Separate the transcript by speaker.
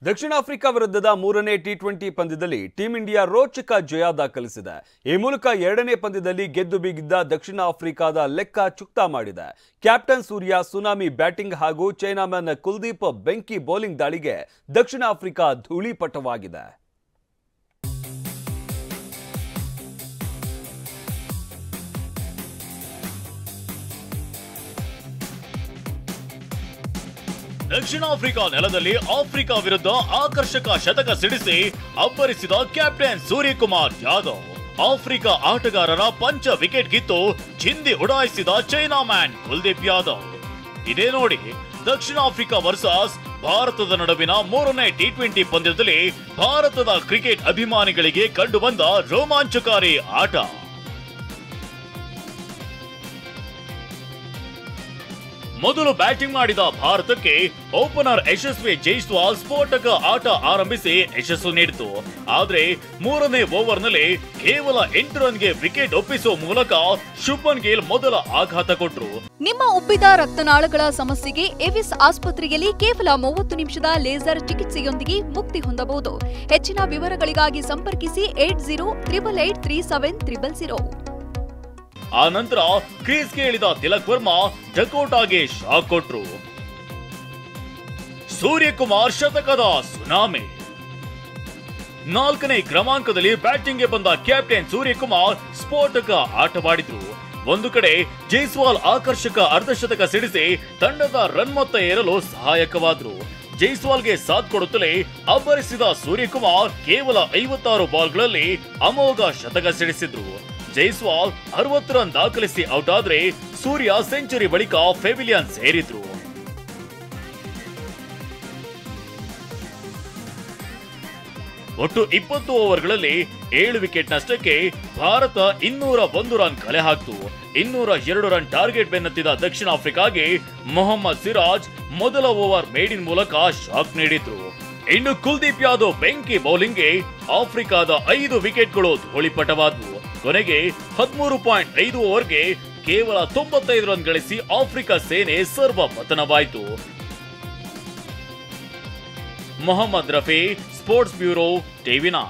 Speaker 1: ದಕ್ಷಿಣ Africa ವಿರುದ್ಧದ ಮೂರನೇ T20 ಪಂದ್ಯದಲ್ಲಿ ಟೀಂ ಇಂಡಿಯಾ ರೋಚಕ ಜಯ ದಾಖಲಿಸಿದೆ. ಈ ಮೂಲಕ ಎರಡನೇ ಪಂದ್ಯದಲ್ಲಿ ಗೆದ್ದು ಬೀಗಿದ್ದ ದಕ್ಷಿಣ ಆಫ್ರಿಕಾದ ಲೆಕ್ಕ ಚುಕ್ತಾ ಮಾಡಿದೆ. ಕ್ಯಾಪ್ಟನ್ ಸೂರ್ಯ ಸುನಾಮಿ ಬ್ಯಾಟಿಂಗ್ ಹಾಗೂ ಚೈನಾಮನ್ ಕುಲ್ದೀಪ್ ಬೆಂಕಿ ಬೌಲಿಂಗ್ ದಾಳಿಗೆ ದಕ್ಷಿಣ ಆಫ್ರಿಕಾ ಧೂಳಿಪಟವಾಗಿದೆ.
Speaker 2: ದಕ್ಷಿಣ ಆಫ್ರಿಕಾ ನೆಲದಲ್ಲಿ ಆಫ್ರಿಕಾ ವಿರುದ್ಧ ಆಕರ್ಷಕ ಶತಕ ಸಿಡಿಸಿ ಅಬ್ಬರಿಸಿದ ಕ್ಯಾಪ್ಟನ್ ಸೂರ್ಯಕುಮಾರ್ ಯಾದವ್ ಆಫ್ರಿಕಾ ಆಟಗಾರರ ಪಂಚ ವಿಕೆಟ್ ಕಿತ್ತು ಚಿಂದಿ ಉಡಾಯಿಸಿದ ಚೈನಾ ಮ್ಯಾನ್ ಕುಲ್ದೀಪ್ ಯಾದವ್. ಇದೇ ನೋಡಿ ದಕ್ಷಿಣ ಆಫ್ರಿಕಾ ವರ್ಸಸ್ ಭಾರತದ ನಡುವಿನ ಮೂರನೇ ಟಿ20 ಪಂದ್ಯದಲ್ಲಿ ಭಾರತದ ಕ್ರಿಕೆಟ್ ಅಭಿಮಾನಿಗಳಿಗೆ ಕಂಡುಬಂದ ರೋಮಾಂಚಕಾರಿ ಆಟ. ಮೊದಲು ಬ್ಯಾಟಿಂಗ್ ಮಾಡಿದ ಭಾರತಕ್ಕೆ ಓಪನರ್ ಯಶಸ್ವಿ ಜೈಸ್ವಾಲ್ ಸ್ಫೋಟಕ ಆಟ ಆರಂಭಿಸಿ ಯಶಸ್ಸು ನೀಡಿತು. ಆದರೆ ಮೂರನೇ ಓವರ್ನಲ್ಲಿ ಕೇವಲ 8 ರನ್ಗೆ ವಿಕೆಟ್ ಒಪ್ಪಿಸುವ ಮೂಲಕ ಶುಭ್ಮನ್ ಗಿಲ್ ಮೊದಲ ಆಘಾತ ಕೊಟ್ಟರು.
Speaker 3: ನಿಮ್ಮ ಉಬ್ಬಿದ ರಕ್ತನಾಳಗಳ ಸಮಸ್ಯೆಗೆ ಎವಿಸ್ ಆಸ್ಪತ್ರೆಯಲ್ಲಿ ಕೇವಲ 30 ನಿಮಿಷದ ಲೇಸರ್ ಚಿಕಿತ್ಸೆಯೊಂದಿಗೆ ಮುಕ್ತಿ ಹೊಂದಬಹುದು. ಹೆಚ್ಚಿನ ವಿವರಗಳಿಗಾಗಿ ಸಂಪರ್ಕಿಸಿ 8088837300.
Speaker 2: ಆ ನಂತರ ಕ್ರೀಸ್ಗೆ ಇಳಿದ ತಿಲಕ್ ವರ್ಮಾ ಡಕೋಟಾಗೆ ಶಾಕ್ ಕೊಟ್ರು. ಸೂರ್ಯಕುಮಾರ್ ಶತಕದ ಸುನಾಮಿ. 4ನೇ ಕ್ರಮಾಂಕದಲ್ಲಿ ಬ್ಯಾಟಿಂಗ್ಗೆ ಬಂದ ಕ್ಯಾಪ್ಟನ್ ಸೂರ್ಯಕುಮಾರ್ ಸ್ಫೋಟಕ ಆಟವಾಡಿದ್ರು. ಒಂದು ಕಡೆ ಜೈಸ್ವಾಲ್ ಆಕರ್ಷಕ ಅರ್ಧಶತಕ ಸಿಡಿಸಿ ತಂಡದ ರನ್ ಮೊತ್ತ ಏರಲು ಸಹಾಯಕವಾದ್ರು. ಜೈಸ್ವಾಲ್ಗೆ ಸಾಥ್ ಕೊಡುತ್ತಲೇ ಅಬ್ಬರಿಸಿದ ಸೂರ್ಯಕುಮಾರ್ ಕೇವಲ 56 ಬಾಲ್ಗಳಲ್ಲಿ ಅಮೋಘ ಶತಕ ಸಿಡಿಸಿದ್ರು. ಜೈಸ್ವಾಲ್ 60 ರನ್ ದಾಖಲಿಸಿ ಔಟ್ ಆದ್ರೆ ಸೂರ್ಯ ಸೆಂಚುರಿ ಬಳಿಕ ಪೆವಿಲಿಯನ್ ಸೇರಿದ್ರು. ಒಟ್ಟು 20 ಓವರ್ಗಳಲ್ಲಿ 7 ವಿಕೆಟ್ ನಷ್ಟಕ್ಕೆ ಭಾರತ 201 ರನ್ ಕಲೆ ಹಾಕಿತು. 202 ರನ್ ಟಾರ್ಗೆಟ್ ಬೆನ್ನತ್ತಿದ ದಕ್ಷಿಣ ಆಫ್ರಿಕಾಗೆ ಮೊಹಮ್ಮದ್ ಸಿರಾಜ್ ಮೊದಲ ಓವರ್ ಮೇಡಿನ್ ಮೂಲಕ ಶಾಕ್ ನೀಡಿದ್ರು. ಇನ್ನು ಕುಲ್ದೀಪ್ ಯಾದವ್ ಬೆಂಕಿ ಬೌಲಿಂಗ್ಗೆ ಆಫ್ರಿಕಾದ 5 ವಿಕೆಟ್ಗಳು ಧೂಳಿಪಟವಾದವು. ಕೊನೆಗೆ 13.5 ಓವರ್ಗೆ ಕೇವಲ 95 ರನ್ ಗಳಿಸಿ ಆಫ್ರಿಕಾ ಸೇನೆ ಸರ್ವ ಪತನವಾಯಿತು. Mohammed Rafi, sports bureau, ಟಿವಿ9.